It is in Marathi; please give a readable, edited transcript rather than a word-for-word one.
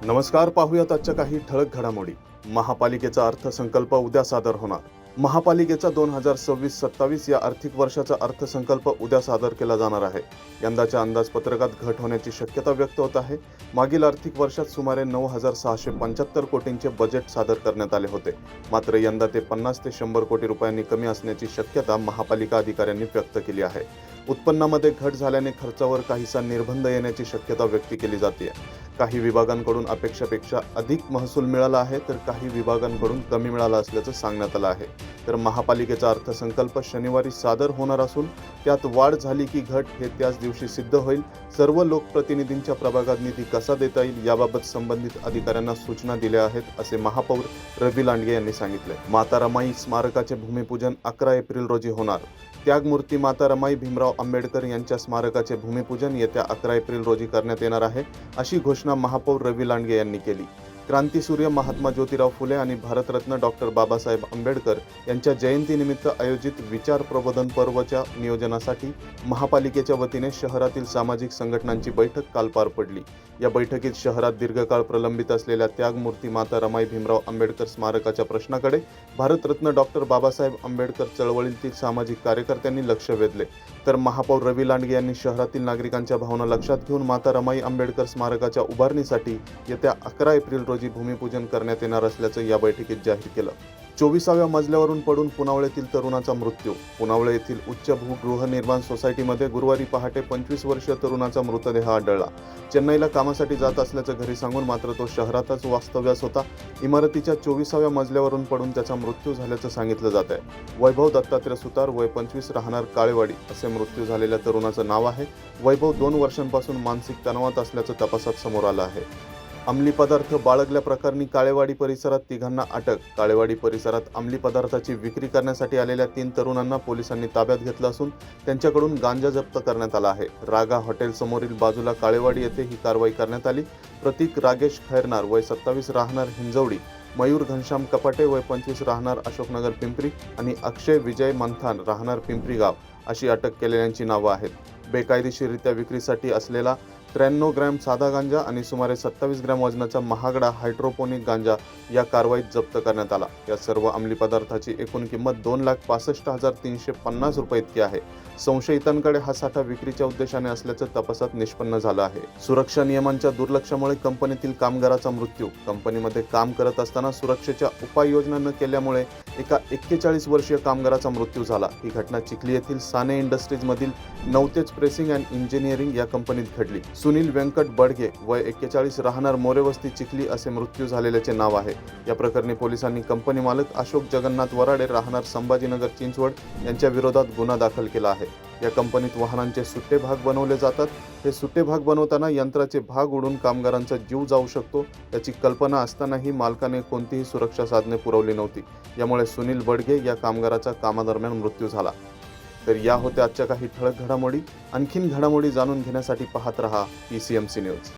नमस्कार, पाहूयात आजच्या काही ठळक घडामोडी। महापालिकेचा अर्थसंकल्प उद्या सादर होणार। महापालिकेचा 2026-27 या आर्थिक वर्षाचा अर्थसंकल्प उद्या सादर केला जाणार आहे। यंदाच्या अंदाजपत्रकात घट होण्याची शक्यता व्यक्त होत आहे। मागील आर्थिक वर्षात सुमारे 9,675 कोटींचे बजेट सादर करण्यात आले होते, मात्र यंदा ते 50 ते 100 कोटी रुपयांनी कमी असण्याची शक्यता महापालिका अधिकाऱ्यांनी व्यक्त केली आहे। उत्पन्नामध्ये घट झाल्याने खर्चावर काहीसा निर्बंध येण्याची शक्यता व्यक्त केली जाते। काही विभागांकडून अपेक्षेपेक्षा अधिक महसूल मिळाला आहे, तर काही विभागांकडून कमी मिळाला असल्याचं सांगण्यात आलं आहे। तर महापालिकेचा अर्थसंकल्प शनिवारी सादर होणार असून त्यात वाढ झाली की घट हे त्याच दिवशी सिद्ध होईल। सर्व लोकप्रतिनिधींच्या प्रभागात निधी कसा देता येईल याबाबत संबंधित अधिकाऱ्यांना सूचना दिल्या आहेत, असे महापौर रवी लांडगे यांनी सांगितले। माता रमाई स्मारकाचे भूमिपूजन 11 एप्रिल रोजी होणार। त्यागमूर्ती माता रमाई भीमराव आंबेडकर यांच्या स्मारकाचे भूमिपूजन येत्या 11 एप्रिल रोजी करण्यात येणार आहे, अशी घोषणा महापौर रवी लांडगे यांनी केली। क्रांतीसूर्य महात्मा ज्योतिराव फुले आणि भारतरत्न डॉक्टर बाबासाहेब आंबेडकर यांच्या जयंतीनिमित्त आयोजित विचार प्रबोधन पर्वच्या नियोजनासाठी महापालिकेच्या वतीने शहरातील सामाजिक संघटनांची बैठक काल पार पडली। या बैठकीत शहरात दीर्घकाळ प्रलंबित असलेल्या त्यागमूर्ती माता रमाई भीमराव आंबेडकर स्मारकाच्या प्रश्नाकडे भारतरत्न डॉक्टर बाबासाहेब आंबेडकर चळवळीतील सामाजिक कार्यकर्त्यांनी लक्ष वेधले। तर महापौर रवी लांडगे यांनी शहरातील नागरिकांच्या भावना लक्षात घेऊन माता रमाई आंबेडकर स्मारकाच्या उभारणीसाठी येत्या 11 एप्रिल रोजी भूमिपूजन करण्यात येणार असल्याचं या बैठकीत जाहीर केलं। 24व्या मजल्यावरून पडून पुनावळेतील तरुणाचा मृत्यू। पुनावळे येथील उच्च गृहनिर्माण सोसायटीमध्ये गुरुवारी पहाटे 25 वर्षीय तरुणाचा मृतदेह आढळला। चेन्नईला कामासाठी जात असल्याचं घरी सांगून मात्र तो शहरातच वास्तव्यास होता। इमारतीच्या 24व्या मजल्यावरून पडून त्याचा मृत्यू झाल्याचं सांगितलं जात आहे। वैभव दत्तात्रय सुतार, वय 25, राहणार काळेवाडी, असे मृत्यू झालेल्या तरुणाचं नाव आहे। वैभव 2 वर्षांपासून मानसिक तणावात असल्याचं तपासात समोर आलं आहे। अंमली पदार्थ बाळगल्या प्रकरणी काळेवाडी परिसरात तिघांना अटक। काळेवाडी परिसरात अंमली पदार्थाची विक्री करण्यासाठी आलेल्या 3 तरुणांना पोलिसांनी ताब्यात घेतलं असून त्यांच्याकडून गांजा जप्त करण्यात आला आहे। रागा हॉटेल समोरील बाजूला काळेवाडी येथे ही कारवाई करण्यात आली। प्रतीक रागेश खैरनार, वय 27, राहणार हिंजवडी, मयूर घनश्याम कपाटे, वय 25, राहणार अशोकनगर पिंपरी आणि अक्षय विजय मंथान, राहणार पिंपरी गाव, अशी अटक केलेल्यांची नावं आहेत। बेकायदेशीररित्या विक्रीसाठी असलेला 93 ग्रॅम साधा गांजा आणि सुमारे 27 ग्रॅम वजनाचा महागडा हायड्रोपोनिक गांजा या कारवाईत जप्त करण्यात आला। या सर्व अंमली पदार्थाची एकूण किंमत 2,65,350 रुपये इतकी आहे। संशयितांकडे हा साठा विक्रीच्या उद्देशाने असल्याचं तपासात निष्पन्न झालं आहे। सुरक्षा नियमांच्या दुर्लक्षामुळे कंपनीतील कामगाराचा मृत्यू। कंपनीमध्ये काम करत असताना सुरक्षेच्या उपाययोजना न केल्यामुळे एका 41 वर्षीय कामगाराचा मृत्यू झाला। ही घटना चिखली येथील साने इंडस्ट्रीजमधील नवतेज प्रेसिंग अँड इंजिनिअरिंग या कंपनीत घडली। सुनील व्यंकट बडगे, वय 41, राहणार मोरेवस्ती चिखली, असे मृत्यू झालेल्याचे नाव आहे। या प्रकरणी पोलिसांनी कंपनी मालक अशोक जगन्नाथ वराडे, राहणार संभाजीनगर चिंचवड, यांच्या विरोधात गुन्हा दाखल केला आहे। या कंपनीत वाहनांचे सुट्टे भाग बनवले जातात। हे सुट्टे भाग बनवताना यंत्राचे भाग उडून कामगारांचा जीव जाऊ शकतो, याची कल्पना असतानाही मालकाने कोणतीही सुरक्षा साधने पुरवली नव्हती। यामुळे सुनील बडगे या कामगाराचा कामादरम्यान मृत्यू झाला। तर या होत्या आजच्या काही ठळक घडामोडी। आणखीन घडामोडी जाणून घेण्यासाठी पाहत रहा PCMC न्यूज।